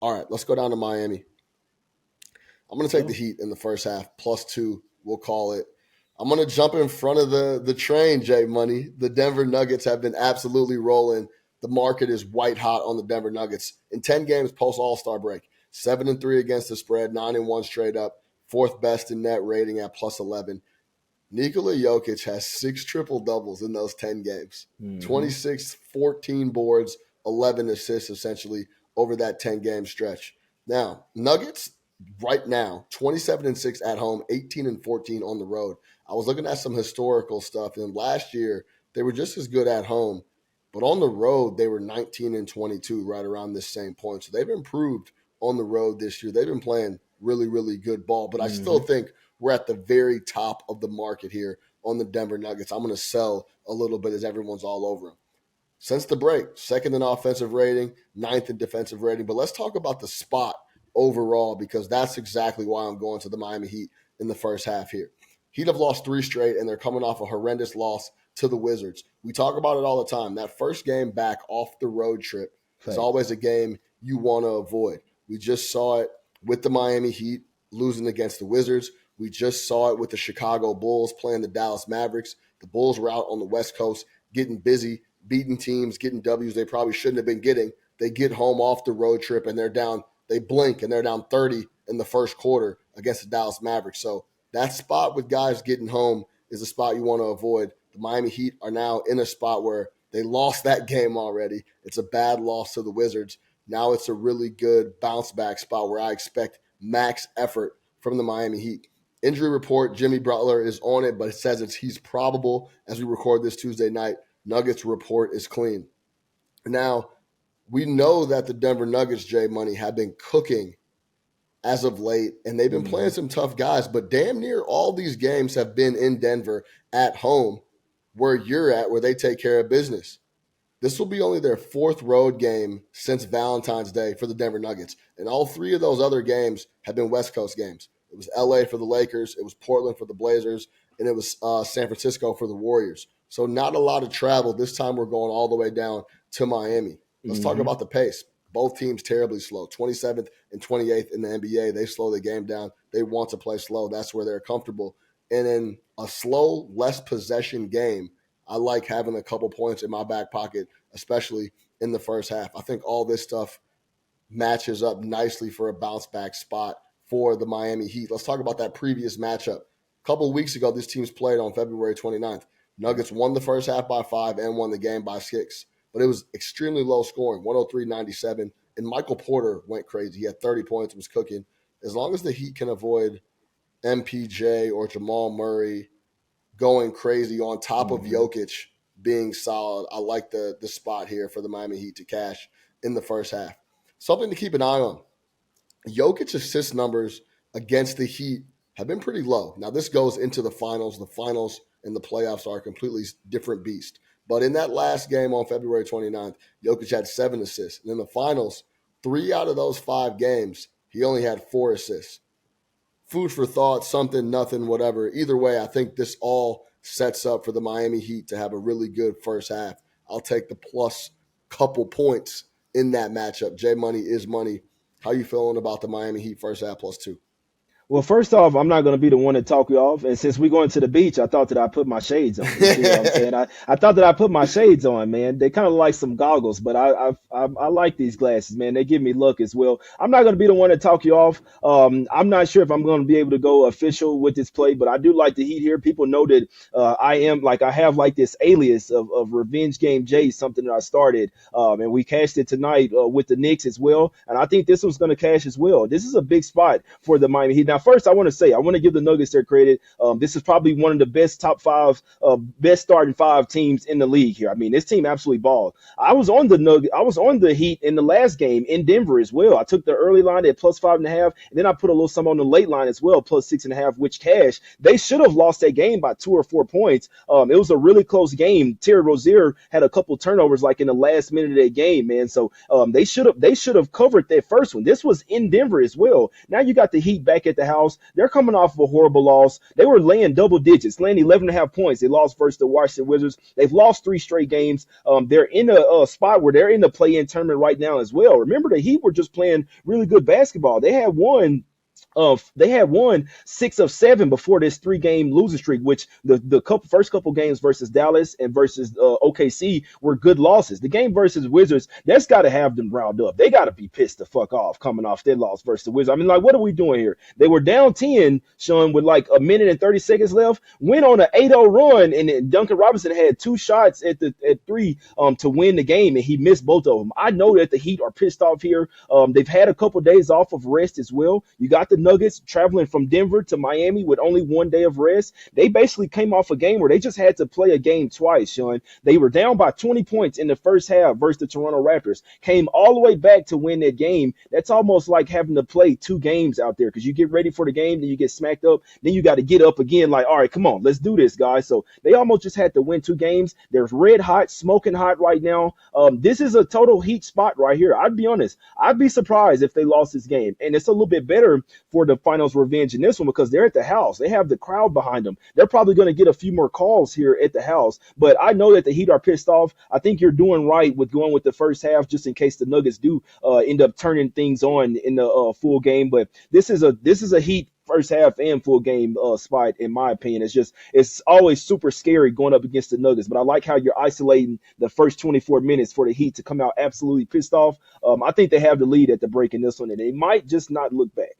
All right, let's go down to Miami. I'm going to take the Heat in the first half, +2, we'll call it. I'm going to jump in front of the train, Jay Money. The Denver Nuggets have been absolutely rolling. The market is white hot on the Denver Nuggets. In 10 games post All-Star break, 7-3 against the spread, 9-1 straight up, fourth best in net rating at +11. Nikola Jokic has 6 triple-doubles in those 10 games. 26, 14 boards, 11 assists essentially over that 10-game stretch. Now, Nuggets right now, 27-6 at home, 18-14 on the road. I was looking at some historical stuff, and last year they were just as good at home, but on the road they were 19-22 right around this same point. So they've improved on the road this year. They've been playing really, really good ball, but I still think we're at the very top of the market here on the Denver Nuggets. I'm going to sell a little bit as everyone's all over them. Since the break, second in offensive rating, ninth in defensive rating. But let's talk about the spot overall, because that's exactly why I'm going to the Miami Heat in the first half here. Heat have lost 3 straight, and they're coming off a horrendous loss to the Wizards. We talk about it all the time. That first game back off the road trip is always a game you want to avoid. We just saw it with the Miami Heat losing against the Wizards. We just saw it with the Chicago Bulls playing the Dallas Mavericks. The Bulls were out on the West Coast getting busy, beating teams, getting W's they probably shouldn't have been getting. They get home off the road trip, and they're down. They blink, and they're down 30 in the first quarter against the Dallas Mavericks. So that spot with guys getting home is a spot you want to avoid. The Miami Heat are now in a spot where they lost that game already. It's a bad loss to the Wizards. Now it's a really good bounce-back spot where I expect max effort from the Miami Heat. Injury report, Jimmy Butler is on it, but it says he's probable as we record this Tuesday night. Nuggets report is clean. Now, we know that the Denver Nuggets, Jay Money, have been cooking as of late, and they've been playing some tough guys, but damn near all these games have been in Denver at home where you're at, where they take care of business. This will be only their 4th road game since Valentine's Day for the Denver Nuggets, and all 3 of those other games have been West Coast games. It was LA for the Lakers, it was Portland for the Blazers, and it was San Francisco for the Warriors. So not a lot of travel. This time we're going all the way down to Miami. Let's talk about the pace. Both teams terribly slow, 27th and 28th in the NBA. They slow the game down. They want to play slow. That's where they're comfortable. And in a slow, less possession game, I like having a couple points in my back pocket, especially in the first half. I think all this stuff matches up nicely for a bounce-back spot for the Miami Heat. Let's talk about that previous matchup. A couple of weeks ago, these teams played on February 29th. Nuggets won the first half by 5 and won the game by 6. But it was extremely low scoring, 103-97. And Michael Porter went crazy. He had 30 points, was cooking. As long as the Heat can avoid MPJ or Jamal Murray going crazy on top of Jokic being solid, I like the spot here for the Miami Heat to cash in the first half. Something to keep an eye on. Jokic's assist numbers against the Heat have been pretty low. Now, this goes into the finals. The finals and the playoffs are a completely different beast. But in that last game on February 29th, Jokic had 7 assists. And in the finals, 3 out of those 5 games, he only had 4 assists. Food for thought, something, nothing, whatever. Either way, I think this all sets up for the Miami Heat to have a really good first half. I'll take the plus couple points in that matchup. J Money is money. How you feeling about the Miami Heat first half +2? Well, first off, I'm not going to be the one to talk you off. And since we're going to the beach, I thought that I put my shades on. You see what I'm saying? I thought that I put my shades on, man. They kind of like some goggles, but I like these glasses, man. They give me look as well. I'm not going to be the one to talk you off. I'm not sure if I'm going to be able to go official with this play, but I do like the Heat here. People know that I have like this alias of Revenge Game J, something that I started, and we cashed it tonight with the Knicks as well. And I think this one's going to cash as well. This is a big spot for the Miami Heat. Now, first, I want to give the Nuggets their credit. This is probably one of the best top 5, best starting 5 teams in the league here. I mean, this team absolutely balled. I was on the Heat in the last game in Denver as well. I took the early line at +5.5, and then I put a little some on the late line as well, +6.5, which cash. They should have lost that game by 2 or 4 points. It was a really close game. Terry Rozier had a couple turnovers like in the last minute of that game, man. So they should have covered that first one. This was in Denver as well. Now you got the Heat back at the house. They're coming off of a horrible loss. They were laying double digits, laying 11.5 points. They lost versus the Washington Wizards. They've lost 3 straight games. They're in a spot where they're in the play-in tournament right now as well. Remember, the Heat were just playing really good basketball. They had won 6 of 7 before this 3-game losing streak, which the first couple games versus Dallas and versus OKC were good losses. The game versus Wizards, that's got to have them riled up. They got to be pissed the fuck off coming off their loss versus the Wizards. I mean, like, what are we doing here? They were down 10, Sean, with like a minute and 30 seconds left, went on an 8-0 run, and then Duncan Robinson had 2 shots at 3 to win the game, and he missed both of them. I know that the Heat are pissed off here. They've had a couple days off of rest as well. You got the Nuggets traveling from Denver to Miami with only 1 day of rest. They basically came off a game where they just had to play a game twice, Sean. They were down by 20 points in the first half versus the Toronto Raptors. Came all the way back to win that game. That's almost like having to play 2 games out there because you get ready for the game, then you get smacked up, then you got to get up again like, all right, come on, let's do this, guys. So they almost just had to win 2 games. They're red hot, smoking hot right now. This is a total Heat spot right here. I'd be honest. I'd be surprised if they lost this game. And it's a little bit better for the finals revenge in this one because they're at the house. They have the crowd behind them. They're probably going to get a few more calls here at the house. But I know that the Heat are pissed off. I think you're doing right with going with the first half just in case the Nuggets do end up turning things on in the full game. But this is a Heat first half and full game spot, in my opinion. It's always super scary going up against the Nuggets, but I like how you're isolating the first 24 minutes for the Heat to come out absolutely pissed off. I think they have the lead at the break in this one, and they might just not look back.